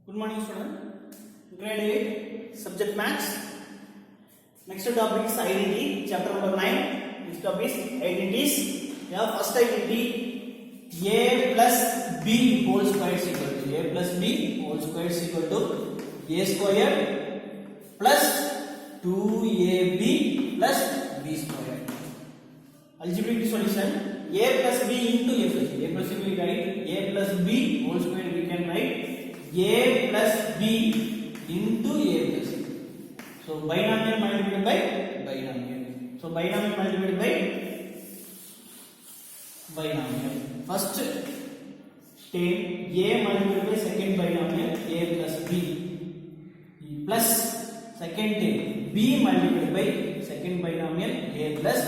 Good morning, student. Grade 8, subject maths. Next topic is identity, chapter number 9. Next topic is identities. Yeah, first identity, a plus b whole square is equal to a plus b whole square is equal to a square plus 2ab plus b square. Algebraic solution, a plus b into a plus b. A plus b we write a plus b whole square we can write a plus b into a plus b. So binomial multiplied by binomial. So binomial multiplied by binomial. First term a multiplied by second binomial a plus b plus second term b multiplied by second binomial a plus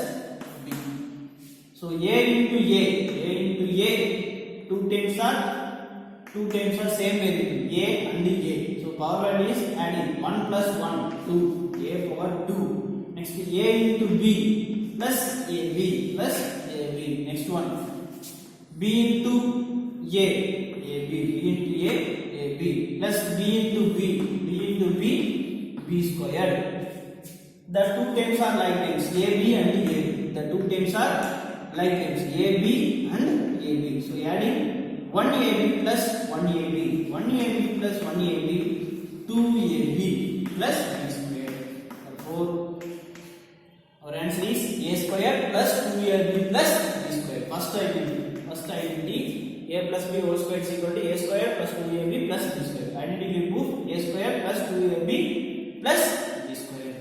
b. So a into a, two terms are same variable a and a. So power value is adding 1 plus 1 2 a power 2. Next a into b plus ab plus ab. Next one b into a ab, b into a ab plus b into b b squared. The two terms are like terms ab and ab. The two terms are like terms ab and ab. So adding 1ab plus 1ab, 1ab plus 1ab, 2ab plus b square. Therefore, our answer is a square plus 2ab plus b square. First identity, a plus b whole square is equal to a square plus 2ab plus b square. Identity proof, a square plus 2ab plus b square.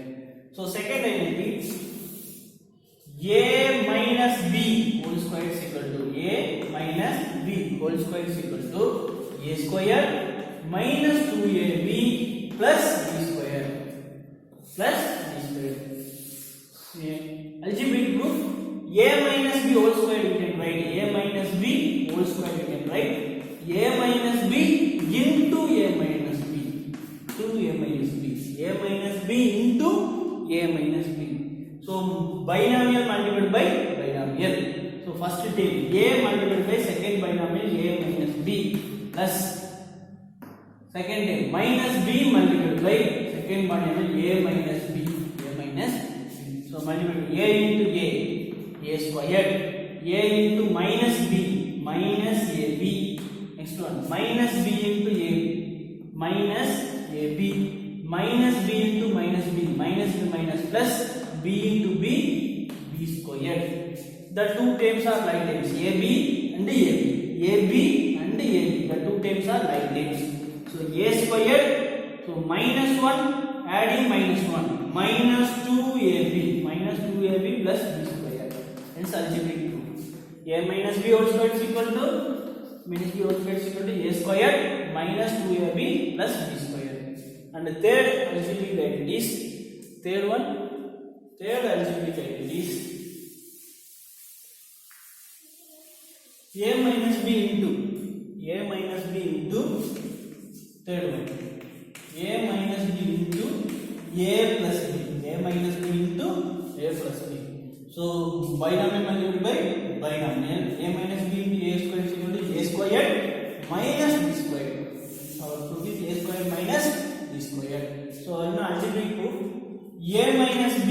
So second identity, a minus b whole square is equal to a minus b whole square is equal to a square minus 2ab plus b square plus b square. Algebraic proof, a minus b whole square we can write a minus b whole square we can write a minus b into a minus b to a minus b, a minus b into a minus b. So binomial multiplied by binomial. So first term a multiplied by second binomial a minus b plus second term minus b multiplied by second binomial a minus b, a minus b. So multiplied a into a squared, a into minus b minus ab. Next one minus b into a minus ab, minus b into minus b, minus into minus plus b into b, b squared. The two terms are like terms ab and ab and ab. The two terms are like terms. So a squared, so minus 1 adding minus 1 minus 2ab plus b squared. Hence algebraic proof. A minus b whole square is equal to a squared minus 2ab plus b squared. And the third algebraic identity is third algebraic identity is a minus b into third one a minus b into a plus b, a minus b into a plus b. So binomial multiplied by binomial, a minus b into a square is equal to a squared minus b squared. Our proof is a squared minus b squared. So in algebraic proof, a minus b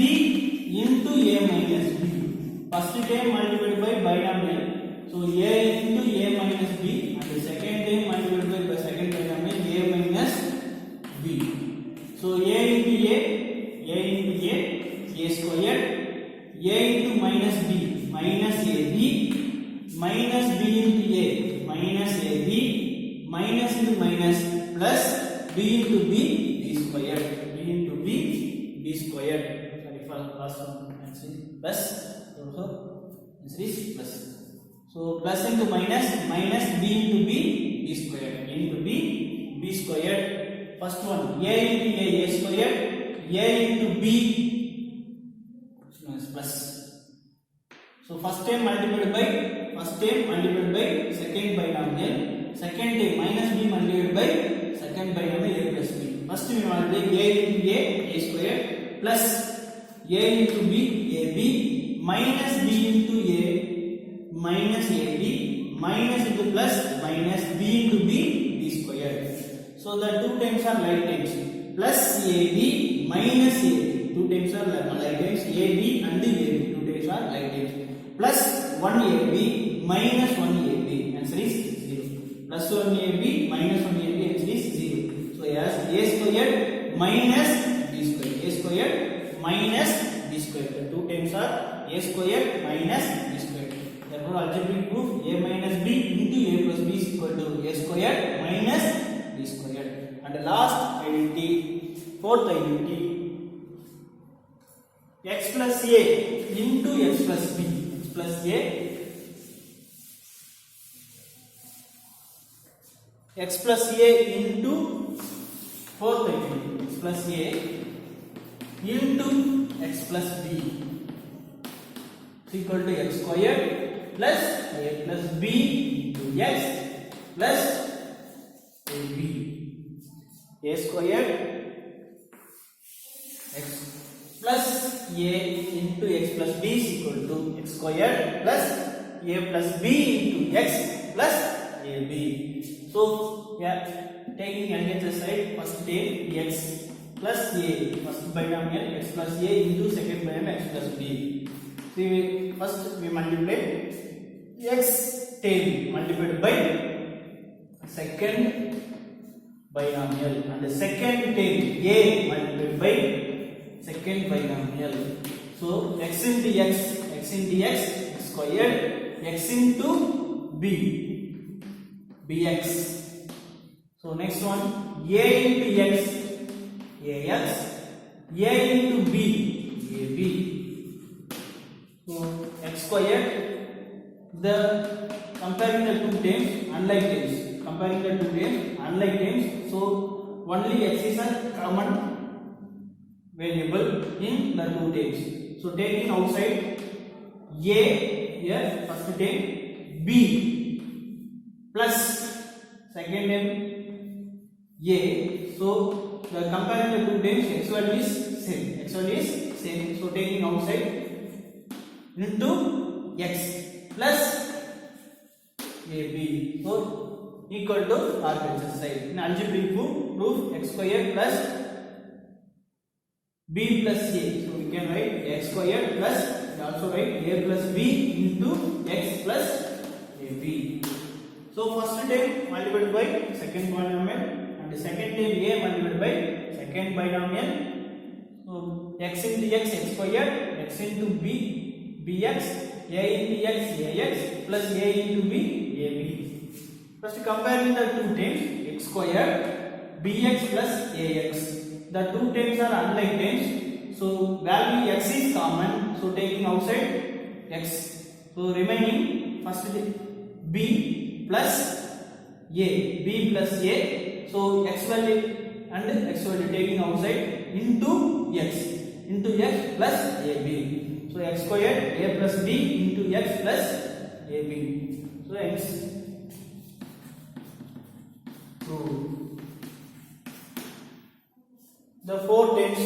into a minus b. First term multiplied by binomial. So a into a minus b, and the second term multiplied by second binomial a minus b. So a into a squared, a into minus b minus ab, minus b into a minus ab, minus into minus plus b into b squared, b into b squared. Sorry for last one. Answer plus. So answer is plus. So plus into minus b into b squared into b squared. First one a into a squared, a into b plus. So first term multiplied by second binomial, second term minus b multiplied by second binomial a plus b. First we multiply a into a squared plus a into b ab minus b into a minus ab minus into plus minus b into b squared. So the two terms are like terms. Plus AB minus AB. Two terms are like terms. AB and AB. Two terms are like terms. Plus 1AB minus 1AB. Answer is 0. Plus 1AB minus 1AB. Answer is 0. So as A squared minus B squared. A squared minus B squared. The two terms are A squared minus B squared. Therefore algebraic proof A minus B into A plus B is equal to A squared minus B squared. And the last identity, fourth identity, x plus A into x plus B. X plus A, x plus A into fourth identity, x plus A into x plus B is equal to x squared plus A plus B into x plus AB. A squared x plus A into x plus B is equal to x squared plus A plus B into x plus AB. So yeah, taking LHS side, first take x plus A, first binomial x plus A into second binomial x plus B. See, first we multiply x 10 multiplied by second binomial and the second 10 A multiplied by second binomial. So x into x, x into x, x squared, x into B, bx. So next one, A into x, ax, A into B, ab. So x squared, the comparing the two terms, unlike terms, comparing the two terms, unlike terms. So only x is a common variable in the two terms. So taking outside A here, first term, B plus second term A. So the comparing the two terms, x value is same. X value is same. So taking outside into x plus AB. So equal to RHS side. In algebraic proof x squared plus B plus A. So we can write x squared plus, we also write A plus B into x plus AB. So first term multiplied by second binomial and the second term A multiplied by second binomial. So x into x, x squared, x into B, bx, A into x, ax plus A into B, ab. First comparing the two terms, x squared, bx plus ax. The two terms are unlike terms. So value x is common. So taking outside x. So remaining first b plus a, b plus a. So x value and x value taking outside into x plus ab. So x squared a plus b into x plus ab. So x proved. The four terms,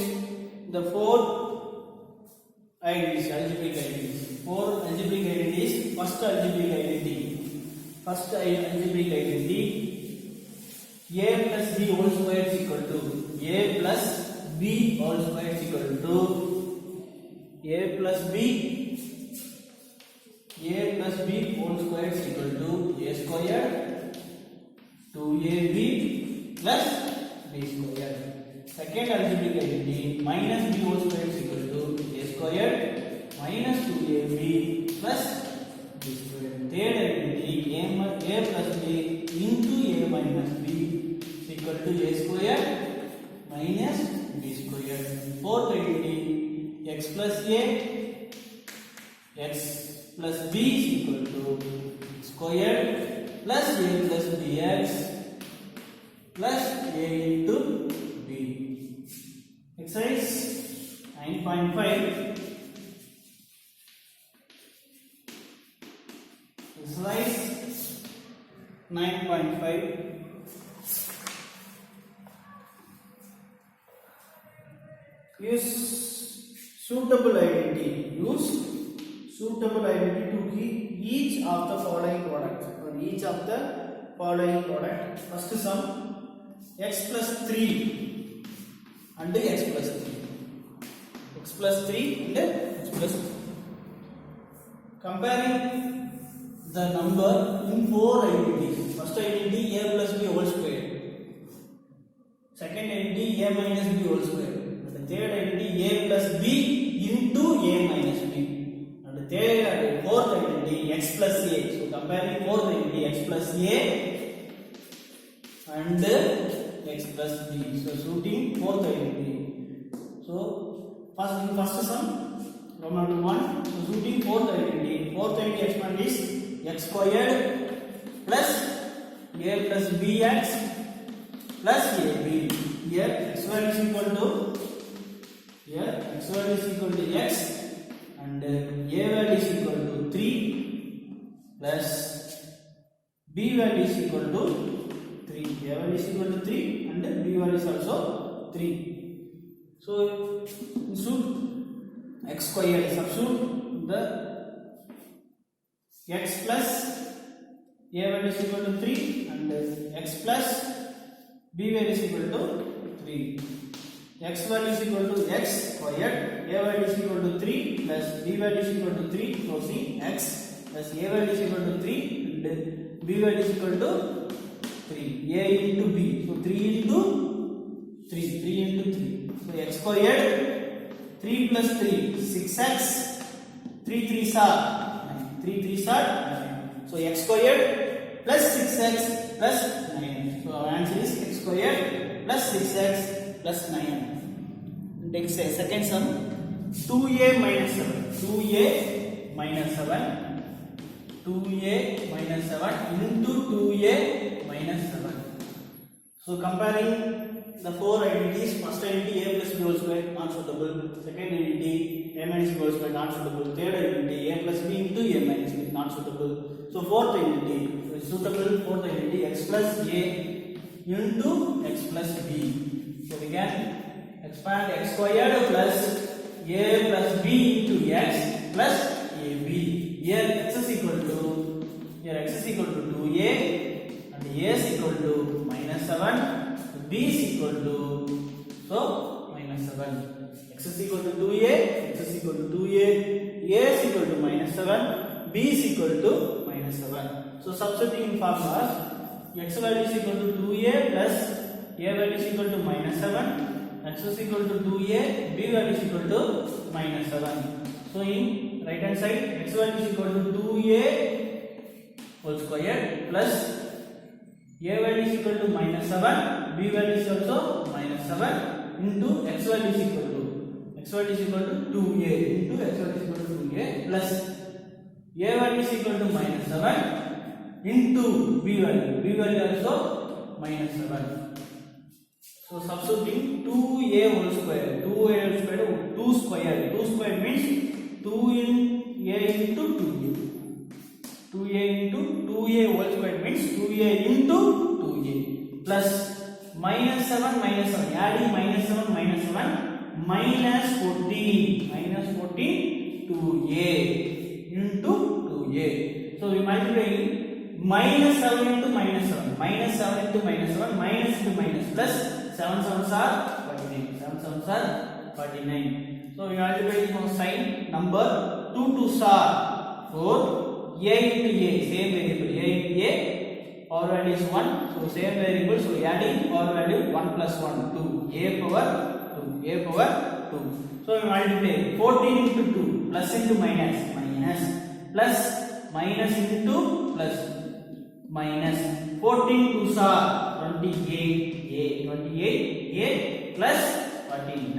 the four identities, algebraic identities. Four algebraic identities. First algebraic identity. A plus b whole square is equal to a plus b whole square is equal to a plus b whole square is equal to a square 2ab plus b square. Second algebraic identity, minus b whole square is equal to a square minus 2ab plus b square. Third identity, a plus b into a minus b is equal to a square minus b square. Fourth identity, x plus a, x plus b is equal to square plus a plus bx plus a into b. Exercise 9.5. Exercise 9.5. Use suitable identity. Use suitable identity to give each of the following products. For each of the following product. First sum, x plus 3 and x plus 3. X plus 3 and x plus 3. Comparing the number in 4 identities. First identity a plus b whole square. Second identity a minus b whole square. And the third identity a plus b into a minus b. And the third, fourth identity x plus a. So comparing fourth identity x plus a and x plus b. So shooting fourth identity. So first sum. Problem number 1. So shooting fourth identity. Fourth identity exponent is x squared plus a plus bx plus ab. Here x value is equal to x and a value is equal to 3 plus b value is equal to 3. A value is equal to 3 and b value is also 3. So substitute x squared, substitute the x plus a value is equal to 3 and x plus b value is equal to 3. X value is equal to x squared, a value is equal to 3 plus b value is equal to 3, so see x plus a value is equal to 3 and b value is equal to 3, a into b, so 3 into 3, so x squared 3 plus 3, 6x, 3 3s are 9, 3 3s are 9, so x squared plus 6x plus 9, so our answer is x squared plus 6x plus 9. Next second sum, 2a minus 7, 2a minus 7, 2a minus 7 into 2a minus 7. So comparing the four identities, first identity a plus b whole square not suitable, second identity a minus b whole square not suitable, third identity a plus b into a minus b not suitable. So fourth identity is suitable, fourth identity x plus a into x plus b. So we can expand x squared plus a plus b into x plus ab. Here x is equal to 2a and a is equal to minus 7, b is equal to minus 7. X is equal to 2a, x is equal to 2a, a is equal to minus 7, b is equal to minus 7. So substituting in formulas, x value is equal to 2a plus a value is equal to minus 7, x is equal to 2a, b value is equal to minus 7. So in right hand side, x value is equal to 2a whole square plus a value is equal to minus 7, b value is also minus 7 into x value is equal to 2a into x value is equal to 2a plus a value is equal to minus 7 into b value also minus 7. So substituting 2a whole square, 2 square means 2 in a into 2a. 2a into 2a whole square means 2a into 2a plus minus 7, adding minus 7, minus 14 2a into 2a. So we multiply minus 7 into minus 7, minus 7 into minus 7, minus into minus plus 7 7s are 49. So we multiply this sign number 2 2s are 4, a into a, same variable, a into a, power value is 1, so same variable, so adding power value 1 plus 1, 2, a power 2. So we multiply 14 into 2, plus into minus, plus minus into plus, minus 14 2s are 28, a plus 49.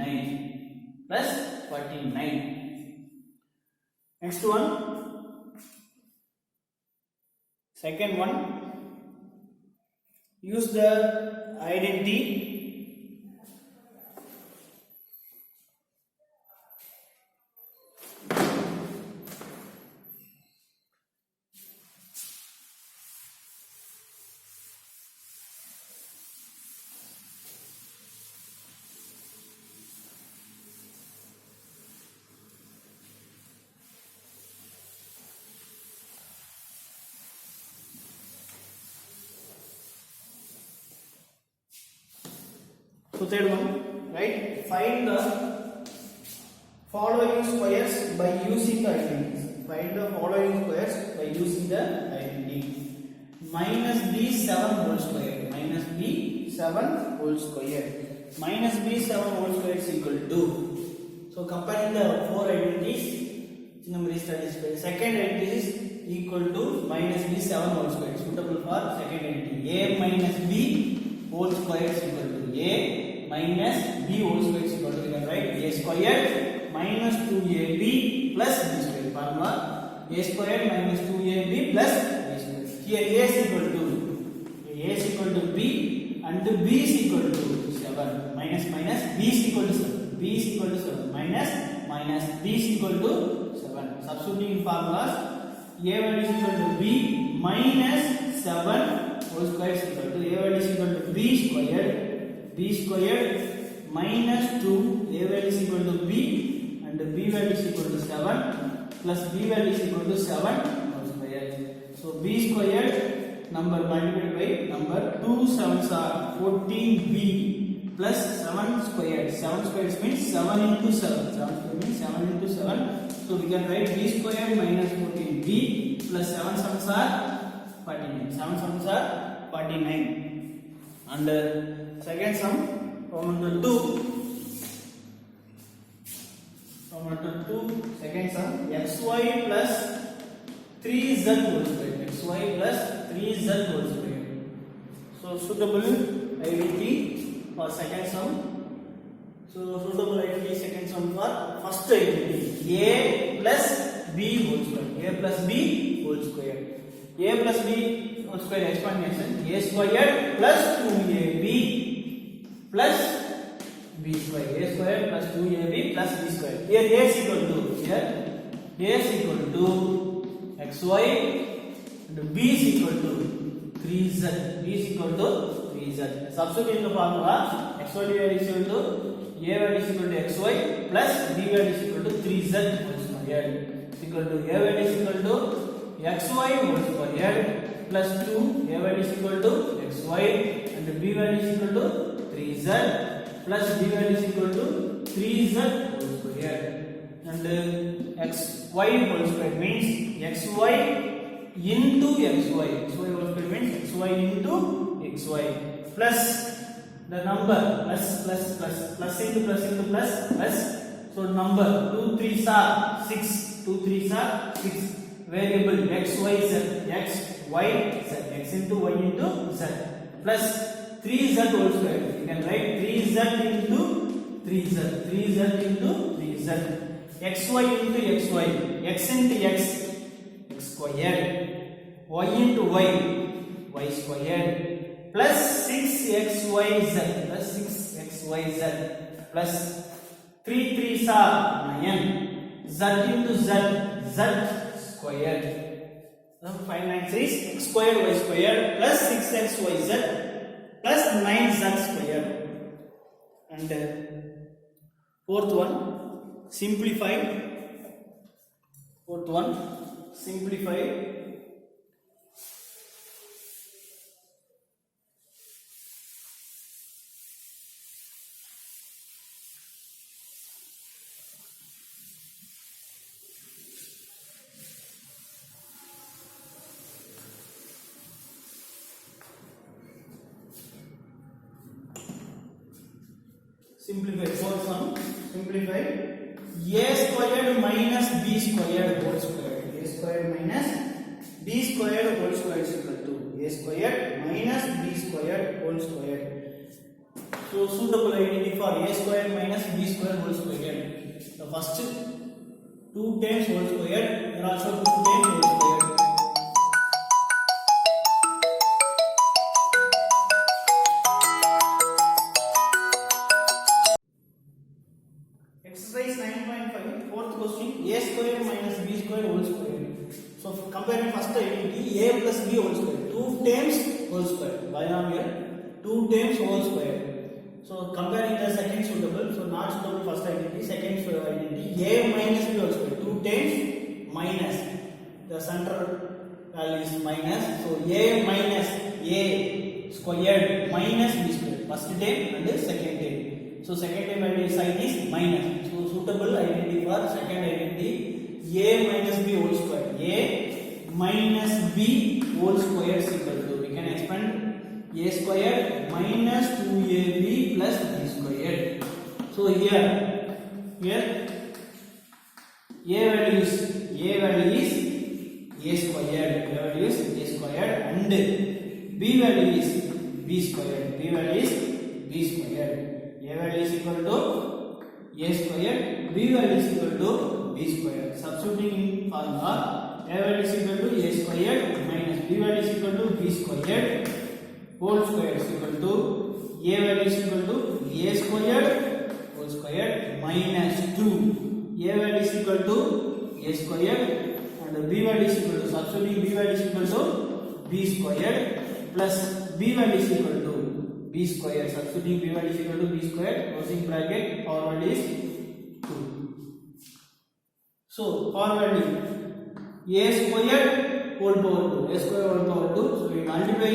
Next one, second one, use the identity So third one, right? Find the following squares by using the identities. Find the following squares by using the identity. Minus b7 whole square. Minus b7 whole square. Minus b7 whole square is equal to. So comparing the four identities, number studies. Second identity is equal to minus b7 whole square. Suitable for second identity. A minus b whole square is equal to A minus b whole square is equal to, we can write a squared minus 2ab plus b square. Formula a squared minus 2ab plus b square. Here a is equal to b and b is equal to 7. Minus minus b is equal to 7. B is equal to 7. Minus minus b is equal to 7. Substituting formulas, a value is equal to b minus 7 whole square is equal to a value is equal to b squared minus 2, a value is equal to b and b value is equal to 7 plus b value is equal to 7 whole square. So b squared number multiplied by number, 2 sevens are 14b plus 7 squared. 7 squared means 7 into 7. 7 squared means 7 into 7. So we can write b squared minus 14b plus 7 sevens are 49. 7 sevens are 49. And second sum, Roman number 2, second sum, xy plus 3z whole square. Xy plus 3z whole square. So suitable identity for second sum. So suitable identity second sum for first identity. A plus b whole square. A plus b whole square. A plus b whole square explanation. A squared plus 2ab plus b square. A square plus 2ab plus b square. Here a is equal to xy and b is equal to 3z. B is equal to 3z. Substitute in the formula, xy value is equal to a value is equal to xy plus b value is equal to 3z whole square. Is equal to a value is equal to xy whole square plus 2, a value is equal to xy and b value is equal to 3z plus b value is equal to 3z whole square. And xy whole square means xy into xy. Xy whole square means xy into xy plus the number plus into plus. So number 2 3s are 6. 2 3s are 6. Variable x y z, x y z, x into y into z plus 3z whole square. You can write 3z into 3z, 3z into 3z, xy into xy, x into x, x squared, y into y, y squared plus 6xyz plus 6xyz plus 3 3s are 9, z into z, z squared. The final answer is x squared y squared plus 6xyz plus 9z squared. And fourth one, simplify. Fourth one, simplify. Simplify. Fourth sum. Simplify. A squared minus b squared whole square. A squared minus b squared whole square is equal to a squared minus b squared whole square. So suitable identity for a squared minus b squared whole square. The first 2 times whole square. There are also 2 times whole square. Exercise 9.5, fourth question, a square minus b square whole square. So comparing first identity, a plus b whole square, 2 times whole square, binomial, 2 times whole square. So comparing the second suitable, so not suitable first identity, second identity, a minus b whole square, 2 times minus, the central value is minus, so a minus a squared minus b square. first term and second term. So second term value sign is minus. So suitable identity for second identity a minus b whole square. A minus b whole square is equal to, we can expand a square minus 2ab plus b square. So here a value is a squared, and b value is b squared. A value is equal to a squared, b value is equal to b squared. Substituting in formula, a value is equal to a squared minus b value is equal to b squared whole square is equal to a value is equal to a squared whole square minus 2. A value is equal to a squared and b value is equal to, substituting b value is equal to b squared plus b value is equal to b squared, substituting b value is equal to b squared, closing bracket, power value is 2. So power value a squared whole power 2, so we multiply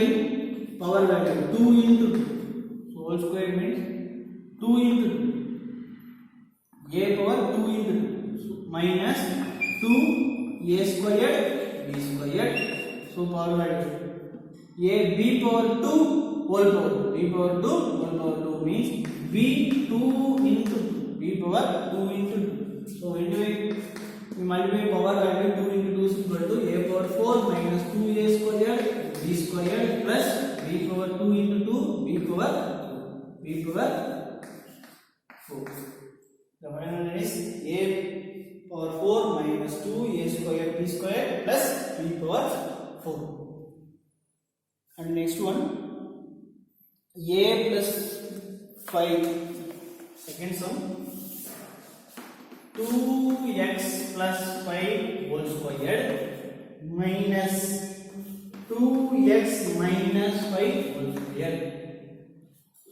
power value 2 into 2, so whole square means 2 into 2, a power 2 into 2, so minus 2 a squared b squared, so power value a b power 2 whole power 2, b power 2 whole power 2 means b 2 into 2, b power 2 into 2, so we multiply power value 2 into 2 is equal to a power 4 minus 2a squared b squared plus b power 2 into 2 b power 4. The final is a power 4 minus 2a squared b squared plus b power 4. And next one, a plus 5, second sum, 2x plus 5 whole squared minus 2x minus 5 whole squared.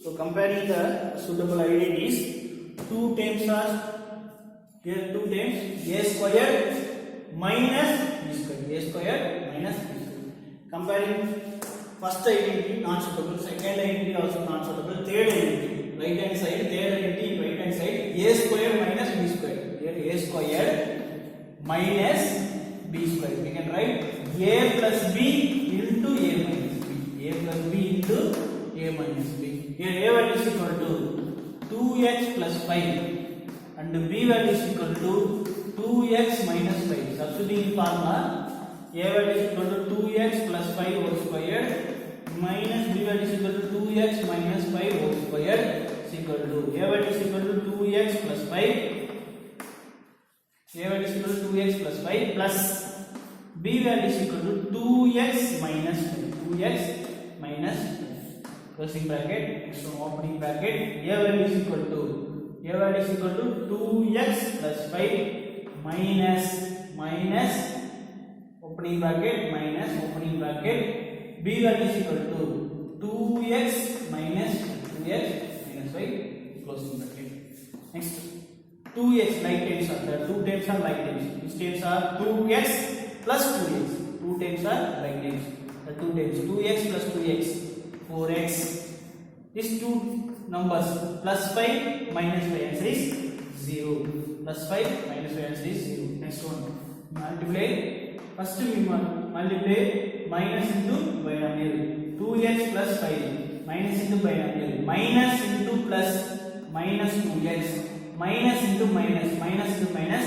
So comparing the suitable identities, 2 terms are here, 2 terms a squared minus b squared, a squared minus b squared. Comparing first identity not suitable, second identity also not suitable, third identity right hand side, third identity right hand side, a squared minus b squared. Here a squared minus b squared. We can write a plus b into a minus b. A plus b into a minus b. Here a value is equal to 2x plus 5 and b value is equal to 2x minus 5. Substituting in formula, a value is equal to 2x plus 5 whole squared minus b value is equal to 2x minus 5 whole squared is equal to, a value is equal to 2x plus 5, a value is equal to 2x plus 5 plus b value is equal to 2x minus 5, 2x minus 5. Closing bracket, next one opening bracket, a value is equal to 2x plus 5 minus opening bracket minus opening bracket, b value is equal to 2x minus 5 closing bracket. Next 2x like terms are there, 2 terms are like terms. These terms are 2x plus 2x. 2 terms are like terms. The 2 terms 2x plus 2x 4x. These two numbers plus 5 minus 5 answer is 0. Plus 5 minus 5 answer is 0. Next one multiply. First we multiply minus into binomial. 2x plus 5 minus into binomial. Minus into plus minus 2x. Minus into minus into minus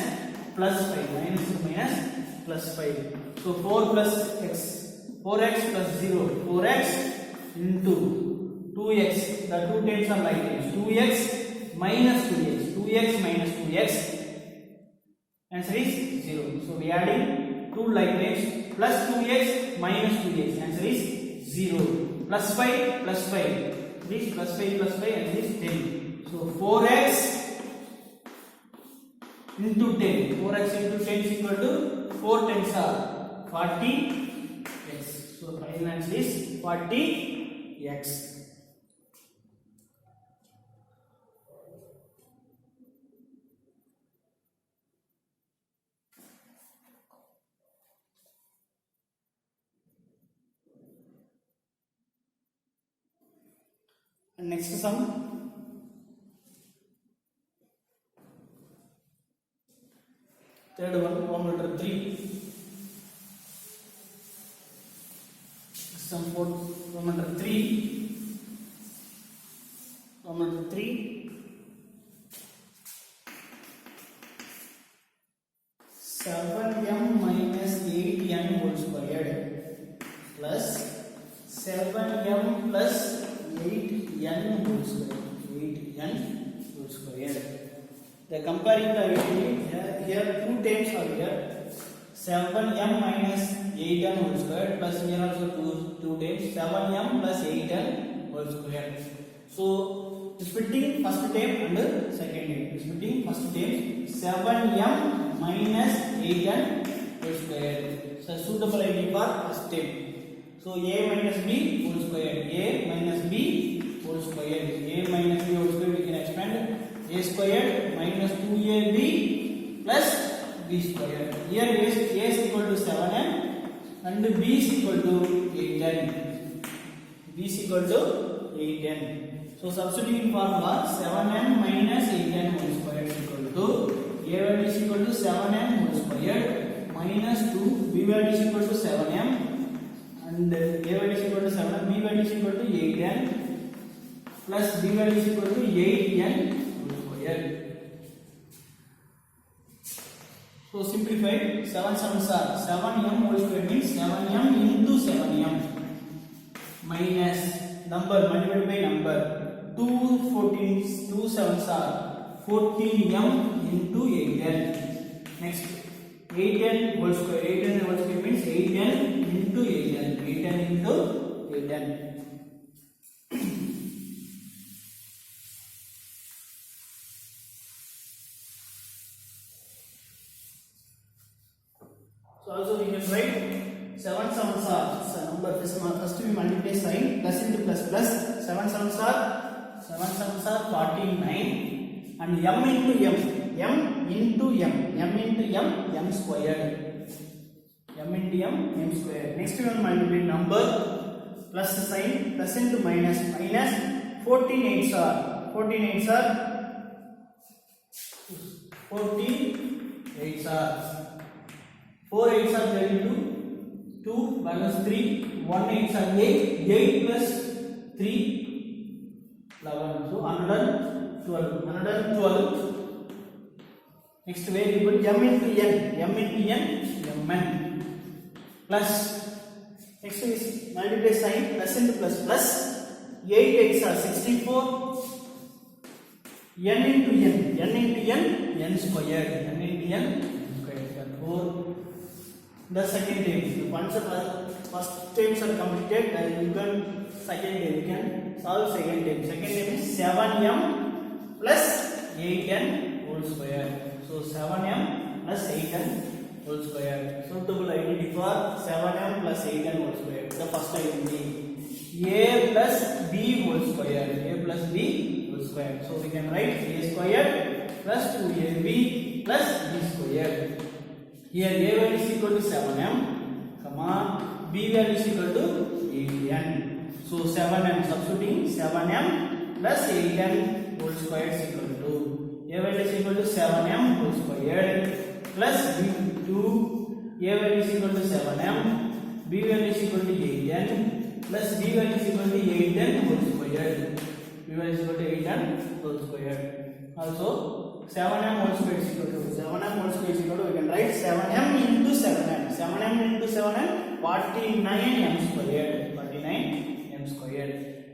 plus 5. Minus into minus plus 5. So 4 plus x. 4x plus 0. 4x into 2x. The two terms are like terms. 2x minus 2x. 2x minus 2x. Answer is 0. So we are adding two like terms. Plus 2x minus 2x. Answer is 0. Plus 5 plus 5. This plus 5 plus 5 and this 10. So 4x into 10. 4x into 10 is equal to 4 tens are 40x. So final answer is 40x. next sum. Third one, problem number 3. Sum 4, problem number 3. Problem number 3. 7m minus 8n whole squared plus 7m plus 8n whole squared. 8n whole squared. The comparing the here two terms are here. 7m minus 8n whole squared plus here also two terms 7m plus 8n whole squared. So splitting first term and second term. Splitting first term 7m minus 8n whole squared. So suitable ID for first term. So a minus b whole squared. A minus b whole squared. A minus b whole squared we can expand. A squared minus 2ab plus b squared. Here a is equal to 7m and b is equal to 8n. B is equal to 8n. So substituting formula 7m minus 8n whole squared is equal to a value is equal to 7m whole squared minus 2 b value is equal to 7m and a value is equal to 7m, b value is equal to 8n plus b value is equal to 8n whole squared. So simplified 7 sums are 7m whole squared means 7m into 7m minus number multiplied by number 2 sevens are 14m into 8n. Next 8n whole square. 8n whole square means 8n into 8n. 8n into 8n. So also we can write 7 sevens are number first we multiply sign plus into plus plus 7 sevens are 49 and m into m into m m squared. M into m squared. Next we will multiply number plus sign plus into minus 14 8s are 14 8s are 4 8s are 32 2 minus 3 1 8s are 8 8 plus 3 11. So 112. Next variable m into n mn plus next is multiply sign plus into plus plus 8 8s are 64 n into n squared n into n squared. Therefore the second term once the first terms are completed then you can second term you can solve second term. Second term is 7m plus 8n whole square. So 7m plus 8n whole square. Suitable identity for 7m plus 8n whole square. The first identity a plus b whole square. A plus b whole square. So we can write a squared plus 2ab plus b squared. Here a value is equal to 7m, b value is equal to 8n. So 7m substituting 7m plus 8n whole square is equal to a value is equal to 7m whole square plus b2 a value is equal to 7m, b value is equal to 8n plus b value is equal to 8n whole square. B value is equal to 8n whole square. Also 7m whole square is equal to 7m whole square is equal to we can write 7m into 7m. 7m into 7m 49m squared. 49m squared.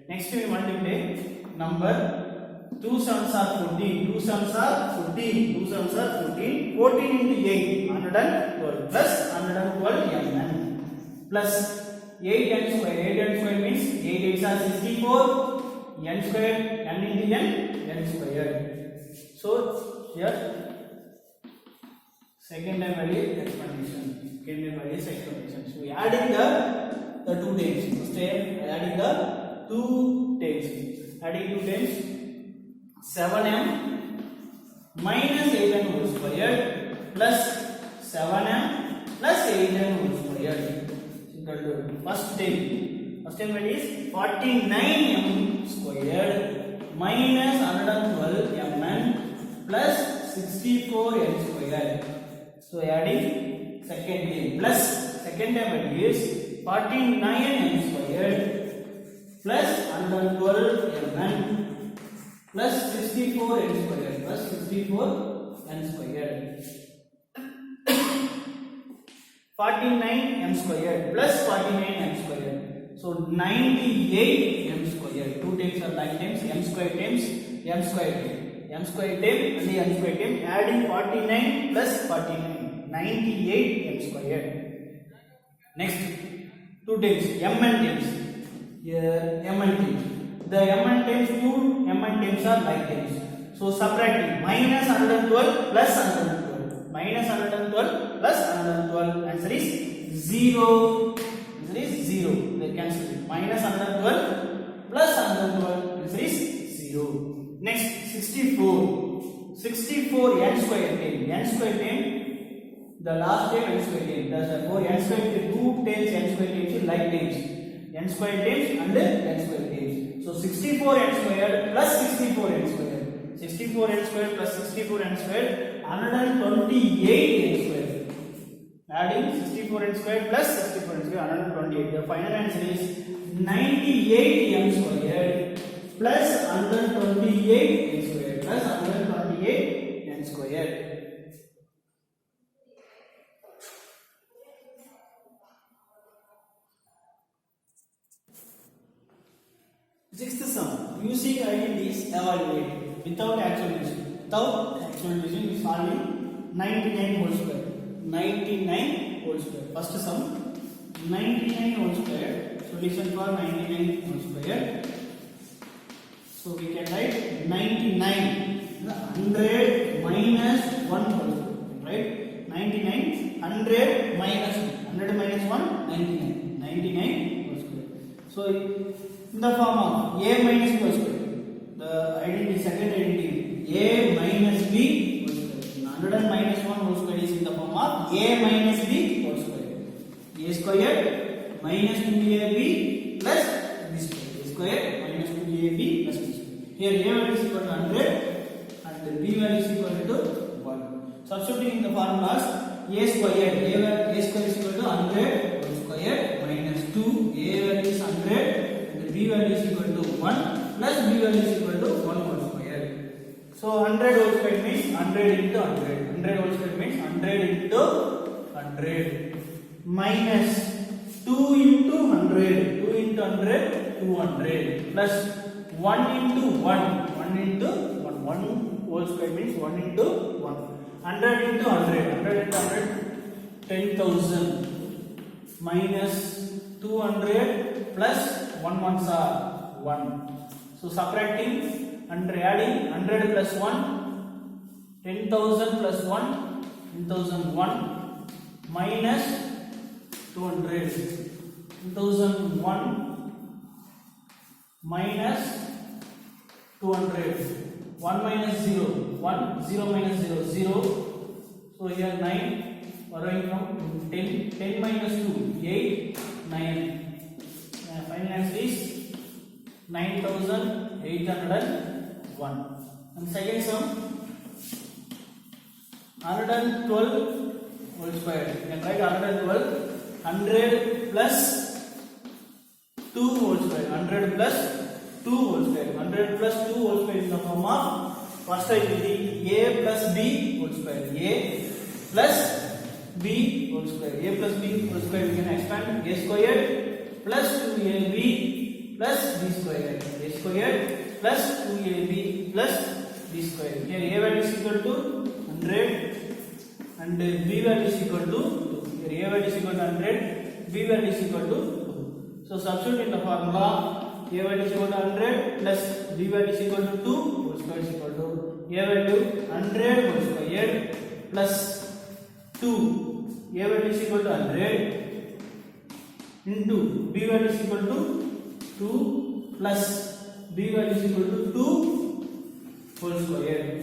Next we multiply number 2 sevens are 14. 2 sevens are 14. 2 sevens are 14. 14 into 8 112 plus 112 mn plus 8n square. 8n square means 8 8s are 64 n square n into n square. So here second time value explanation. Second time value explanation. So we adding the two terms. First time adding the two terms. Adding two terms 7m minus 8n whole square plus 7m plus 8n whole square equal to first term First time value is 49m squared minus 112mn plus 64m squared. So adding second term plus second term value is 49m squared plus 112mn plus 64m squared plus 64m squared. 49m squared plus 49m squared. So 98m squared. Two terms are like terms. M squared times m squared term. M squared term and the m squared term. Adding 49 plus 49. 98m squared. Next, two terms. M and terms. Here m and terms. The m and terms, two m and terms are like terms. So subtracting minus 112 plus 112. Minus 112 plus 112. Answer is 0. Answer is 0. They cancel it. Minus 112 plus 112. Answer is 0. Next 64. 64 n square term. N square term. The last term n square term. Therefore n square term. Two tails n square terms is like terms. N square terms and n square terms. So 64 n square plus 64 n square. 64 n square plus 64 n square. 128 n square. Adding 64 n square plus 64 n square 128. The final answer is 98 m square plus 128 n square plus 128 n square. Sixth sum. Using identities evaluate without actual division. Without actual division is solving 99 whole square. 99 whole square. First sum 99 whole square. Solution for 99 whole square. So we can write 99 100 minus 1 whole square. Right? 99 100 minus 1. 100 minus 1 99. 99 whole square. So in the form of a minus b whole square. The identity, second identity, a minus b whole square. 100 minus 1 whole square is in the form of a minus b whole square. A square minus 2ab plus b square. A square minus 2ab plus b square. Here a value is equal to 100 and b value is equal to 1. Substituting the formulas, a square is equal to 100 whole square minus 2. A value is 100. B value is equal to 1 plus B value is equal to 1 whole square. So 100 whole square means 100 into 100. 100 whole square means 100 into 100 minus 2 into 100. 2 into 100, 200 plus 1 into 1. 1 into 1. 1 whole square means 1 into 1. 100 into 100. 100 into 100, 10,000 minus 200 plus 1 ones are 1. So subtracting and adding 100 plus 1, 10,000 plus 1, 10,001 minus 200, 10,001 minus 200. 1 minus 0, 1, 0 minus 0, 0. So here 9, borrowing from 10, 10 minus 2, 8, 9. Final answer is 9,801. And second sum 112 whole square. You can write 112 100 plus 2 whole square. 100 plus 2 whole square. 100 plus 2 whole square is the form of first identity a plus b whole square. A plus b whole square. A plus b whole square we can expand. A squared plus 2ab plus b square. A square plus 2ab plus b square. Here a value is equal to 100 and b value is equal to 2. Here a value is equal to 100, b value is equal to 2. So substitute in the formula, a value is equal to 100 plus b value is equal to 2, whole square is equal to a value 100 whole square plus 2. A value is equal to 100 into b value is equal to 2 plus b value is equal to 2 whole square.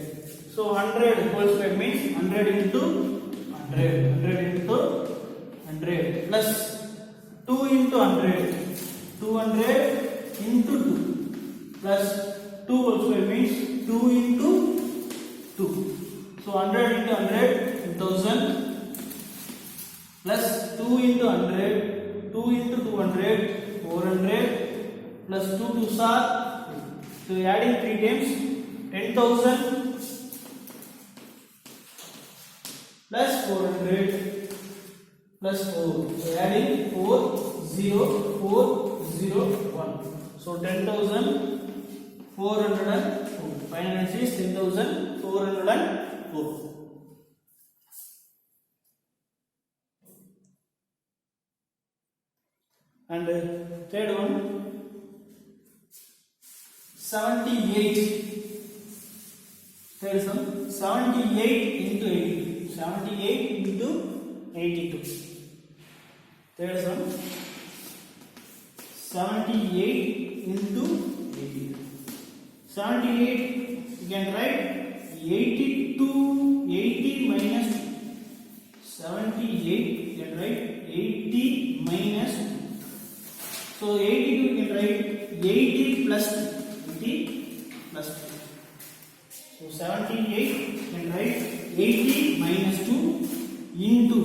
So 100 whole square means 100 into 100, 100 into 100 plus 2 into 100, 200 into 2 plus 2 whole square means 2 into 2. So 100 into 100 1000 plus 2 into 100, 2 into 200 400 plus 2 2s are, so adding 3 times 10,000 plus 400 plus 4, so adding 4 0 4 0 1, so 10,404. Final answer is 10,404. And third one, 78. Third sum, 78 into 82. 78 into 82. Third sum, 78 into 82. 78, you can write 80 minus 2. 78, you can write 80 minus 2. So 82 you can write 80 plus 2. 80 plus 2. So 78 you can write 80 minus 2 into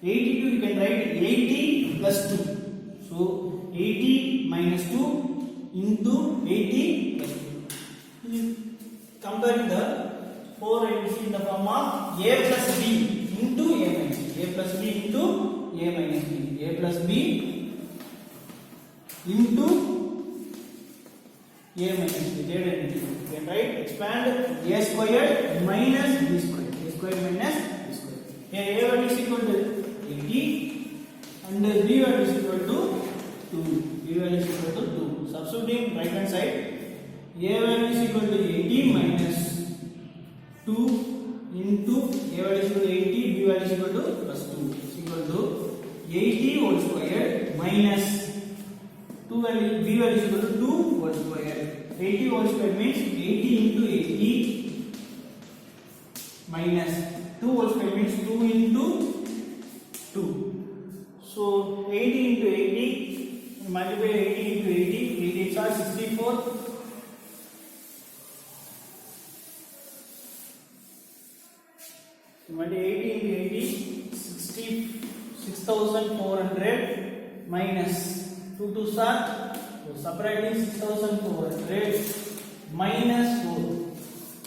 82 you can write 80 plus 2. So 80 minus 2 into 80 plus 2. Comparing the 4 items in the form of a plus b into a minus b. A plus b into a minus b. A plus b into a minus b. Third identity. You can write expand a squared minus b squared. A squared minus b squared. Here a value is equal to 80 and b value is equal to 2. B value is equal to 2. Substituting right hand side, a value is equal to 80 minus 2 into a value is equal to 80, b value is equal to plus 2 is equal to 80 whole square minus 2 value, b value is equal to 2 whole square. 80 whole square means 80 into 80 minus 2 whole square means 2 into 2. So 80 into 80, multiply 80 into 80, 80 are 64. So multiply 80 into 80, 6,400 minus 2 2s are, so subtracting 6,400 minus 4.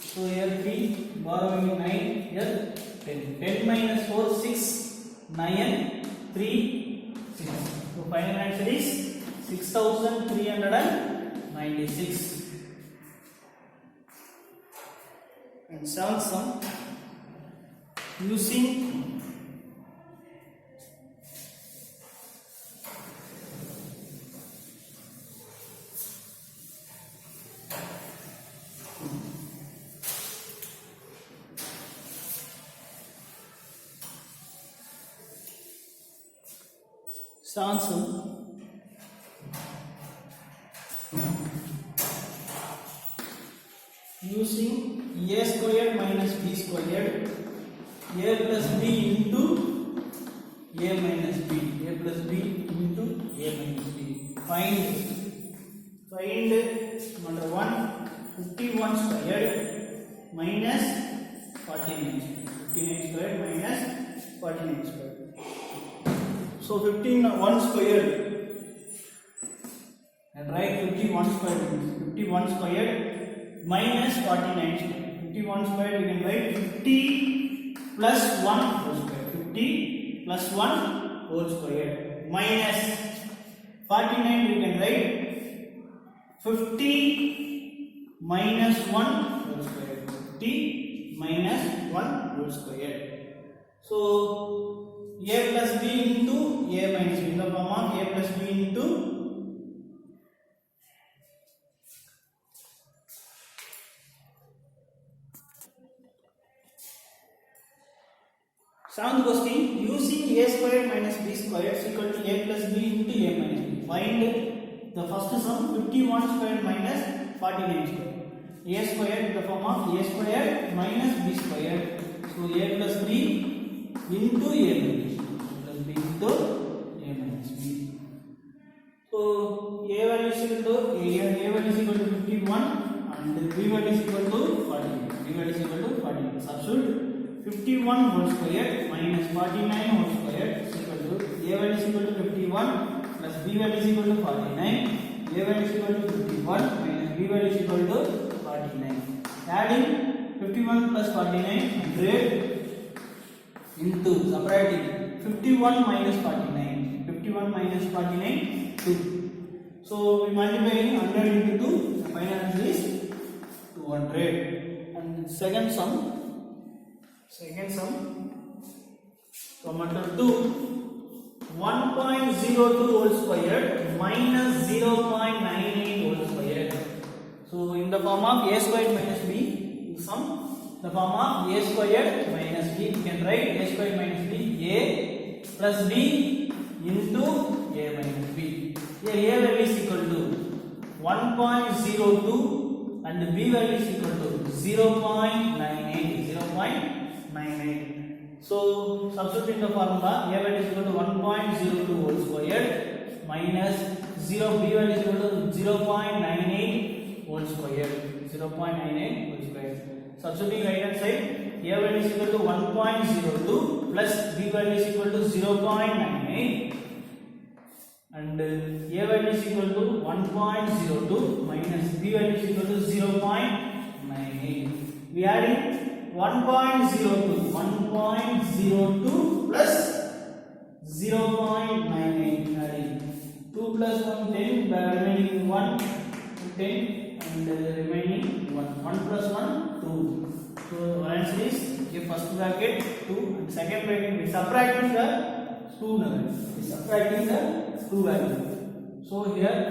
So here 3, borrowing 9, here 10. 10 minus 4, 6, 9, 3, 6. So final answer is 6,396. And seventh sum, using Samsung using a squared minus b squared, a plus b into a minus b, a plus b into a minus b. Find number 1, 51 squared minus 49 squared. 59 squared minus 49 squared. So 1 squared, and write 51 squared means 51 squared minus 49 squared. 51 squared you can write 50 plus 1 whole square. 50 plus 1 whole square minus 49 you can write 50 minus 1 whole square. 50 minus 1 whole square. So a plus b into a minus b, in the form of a plus b into seventh question, using a squared minus b squared is equal to a plus b into a minus b. Find the first sum, 51 squared minus 49 squared. A squared in the form of a squared minus b squared. So a plus b into a minus b. Plus b into a minus b. A1 is equal to 51 and B1 is equal to 40. B1 is equal to 40. Substitute 51 whole square minus 49 whole square is equal to A1 is equal to 51 plus B1 is equal to 49. A1 is equal to 51 minus B1 is equal to 49. Adding 51 plus 49 100 into subtracting 51 minus 49. 51 minus 49 2. So we multiply 100 into 2. The final answer is 200. And second sum from under 2 1.02 whole square minus 0.98 whole square. So in the form of a squared minus b, sum the form of a squared minus b, you can write a squared minus b, a plus b into a minus b. Here a value is equal to 1.02 and b value is equal to 0.98. So substituting the formula, a value is equal to 1.02 whole square minus 0, b value is equal to 0.98 whole square. 0.98 whole square. Substituting right hand side, a value is equal to 1.02 plus b value is equal to 0.98 and a value is equal to 1.02 minus b value is equal to 0.98. We adding 1.02 plus 0.98, adding 2 plus 1 10, remaining 1 10 and remaining 1 plus 1 2. So answer is, okay, first bracket 2 and second bracket we subtracting the 2 numbers. We subtracting the 2 value. So here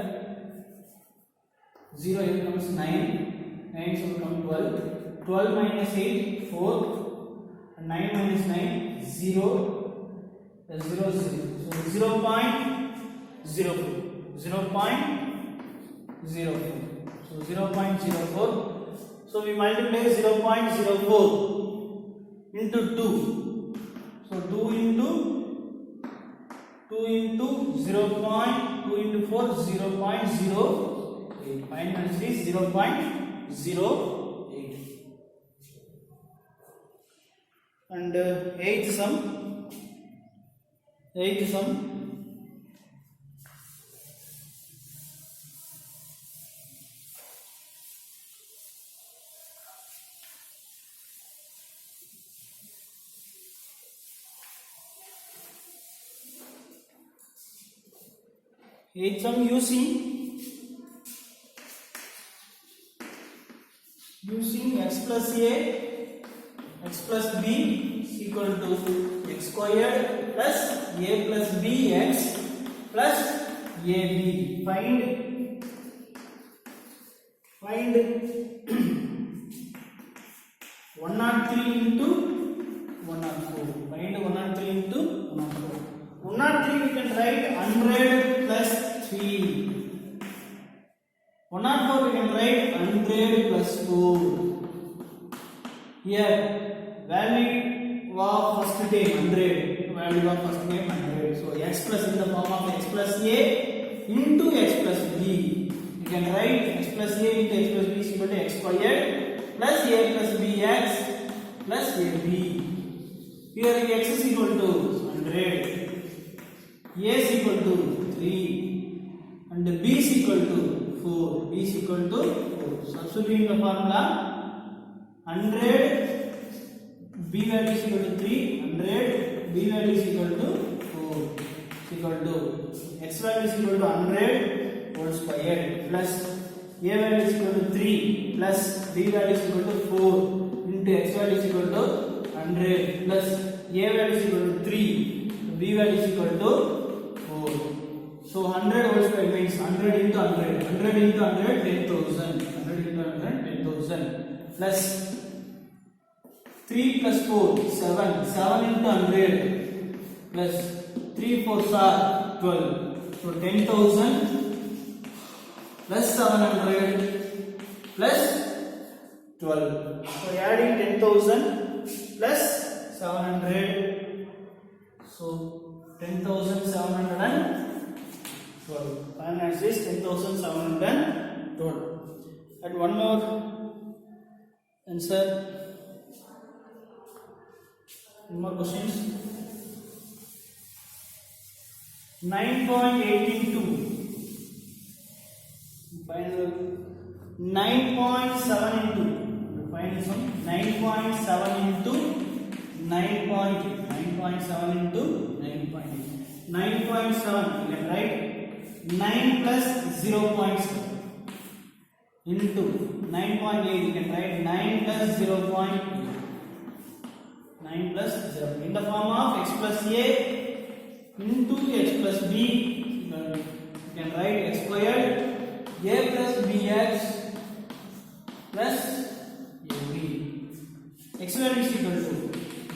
0 here comes 9 so become 12. 12 minus 8 4 and 9 minus 9 0 plus 0 0. So 0.04. So 0.04. So we multiply 0.04 into 2. So 2 into 0.2 into 4 0.08. Final answer is 0.08. And eighth sum. Eighth sum using x plus a, x plus b is equal to x squared plus a plus b x plus ab. Find 103 into 104. Find 103 into 104. 103 we can write 100 plus 3. 104 we can write 100 plus 4. Here value of first term 100. Value of first term 100. So x plus in the form of x plus a into x plus b. You can write x plus a into x plus b is equal to x squared plus a plus bx plus ab. Here x is equal to 100. A is equal to 3 and B is equal to 4. B is equal to 4. Substituting the formula 100 B value is equal to 3, 100 B value is equal to 4 is equal to x value is equal to 100 whole square plus A value is equal to 3 plus B value is equal to 4 into x value is equal to 100 plus A value is equal to 3 B value is equal to 4. So 100 whole square means 100 into 100. 100 into 100, 10,000. 100 into 100, 10,000. Plus 3 plus 4, 7. 7 into 100. Plus 3 4s are 12. So 10,000 plus 700 plus 12. So adding 10,000 plus 700. So 10,712. Final answer is 10,712. 12. And one more answer. One more questions. 9.8 final 9.7 into final sum 9.7 into 9.8 9.7 into 9.8 9.7 you can write 9 plus 0.7 into 9.8 you can write 9 plus 0.8 9 plus 0 in the form of x plus a into x plus b. You can write x squared a plus bx plus ab. X value is equal to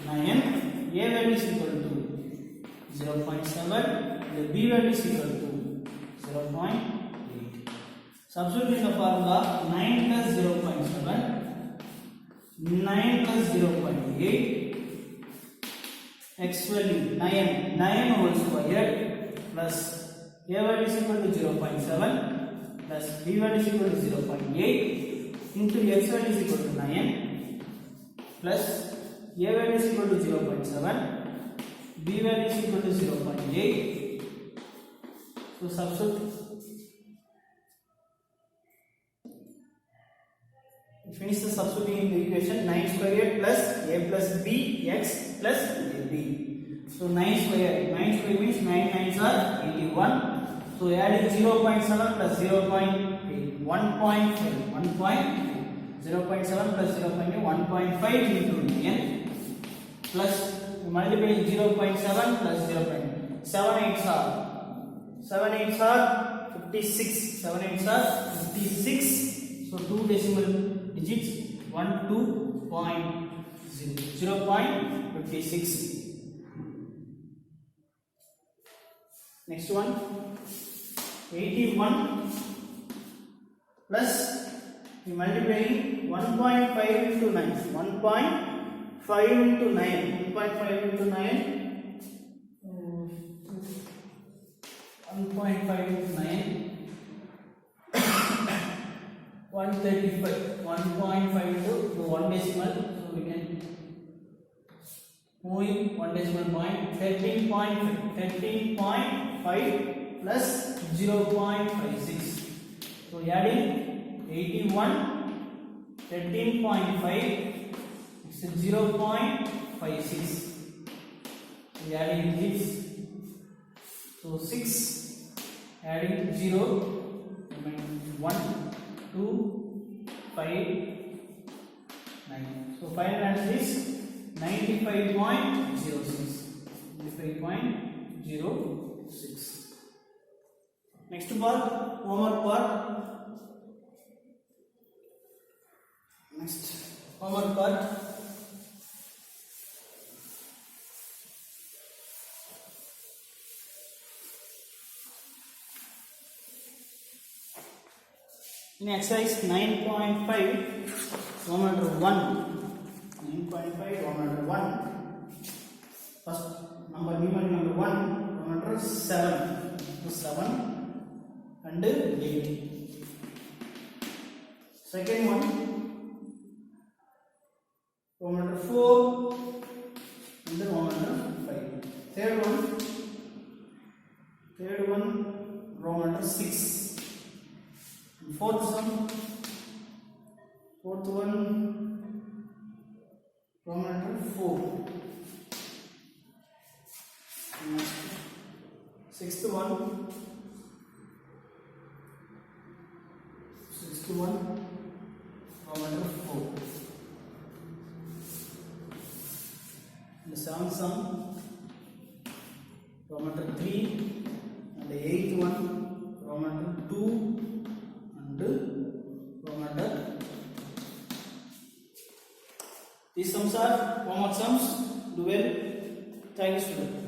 9, a value is equal to 0.7, the b value is equal to 0.8. Substitute in the formula 9 plus 0.7, 9 plus 0.8, x value 9 whole square plus a value is equal to 0.7 plus b value is equal to 0.8 into x value is equal to 9 plus a value is equal to 0.7, b value is equal to 0.8. So substitute. Finish the substituting in the equation 9 squared plus a plus b x plus ab. So 9 squared means 9 nines are 81. So adding 0.7 plus 0.8 1.5 0.7 plus 0.8 1.5 into 9 plus multiplying 0.7 plus 0.8 7 8s are 56 7 8s are 56. So 2 decimal digits 1 2.0 0.56. Next one 81 plus we multiplying 1.5 into 9 1.5 into 9 1.5 into 9 1.5 into 9 135 1.5 to 1 decimal, so we can moving 1 decimal point 13.5 plus 0.56. So adding 81 13.5 is 0.56. We adding this, so 6 adding 0 1 2 5 9. So final answer is 95.06. 95.06. Next part, homework part. Next homework part. In exercise 9.5, Roman number 1. 9.5, Roman number 1. First number given number 1, Roman number 7. So 7 and 8. Second one, Roman number 4 and Roman number 5. Third one, Roman number 6. Fourth one, Roman number 4. Next, sixth one, Roman number 4. The seventh sum, Roman number 3, and the eighth one, Roman number 2. These sums are homework sums. Do well. Thank you, student.